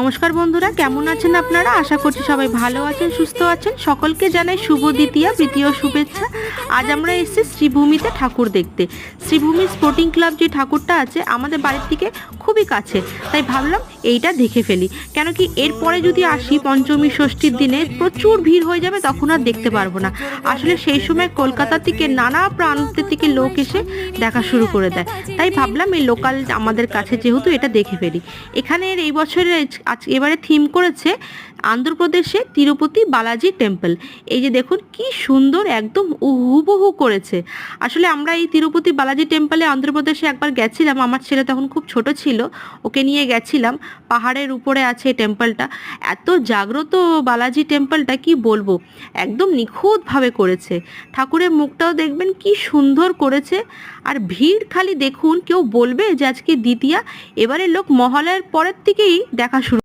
নমস্কার বন্ধুরা, কেমন আছেন আপনারা? আশা করছি সবাই ভালো আছেন, সুস্থ আছেন। সকলকে জানাই শুভ দ্বিতীয়া, প্রীতীয় শুভেচ্ছা। আজ আমরা এসেছি শ্রীভূমিতে ঠাকুর দেখতে। শ্রীভূমি স্পোর্টিং ক্লাব যে ঠাকুরটা আছে আমাদের বাড়ির থেকে খুবই কাছে, তাই ভাবলাম এইটা দেখে ফেলি। কেন কি এরপরে যদি আসি পঞ্চমী ষষ্ঠীর দিনে প্রচুর ভিড় হয়ে যাবে, তখন আর দেখতে পারবো না। আসলে সেই সময় কলকাতা থেকে নানা প্রান্ত থেকে লোক এসে দেখা শুরু করে দেয়, তাই ভাবলাম এই লোকাল আমাদের কাছে যেহেতু এটা দেখে ফেলি। এখানের এই বছরের এবারে থিম করেছে আন্ধ্রপ্রদেশে তিরুপতি বালাজি টেম্পল। এই যে দেখুন কি সুন্দর, একদম হুবহু করেছে। আসলে আমরা এই তিরুপতি বালাজি টেম্পলে অন্ধ্রপ্রদেশে একবার গেছিলাম, আমার ছেলে তখন খুব ছোট ছিল, ওকে নিয়ে গেছিলাম। পাহাড়ের উপরে আছে এই টেম্পলটা, এত জাগ্রত বালাজি টেম্পলটা কি বলবো, একদম নিখুঁতভাবে করেছে। ঠাকুরের মুখটাও দেখবেন কি সুন্দর করেছে। আর ভিড় খালি দেখুন, কেউ বলবে যে আজকে দ্বিতীয়া। এবারে লোক মহালয়ার পরের থেকেই দেখা শুরু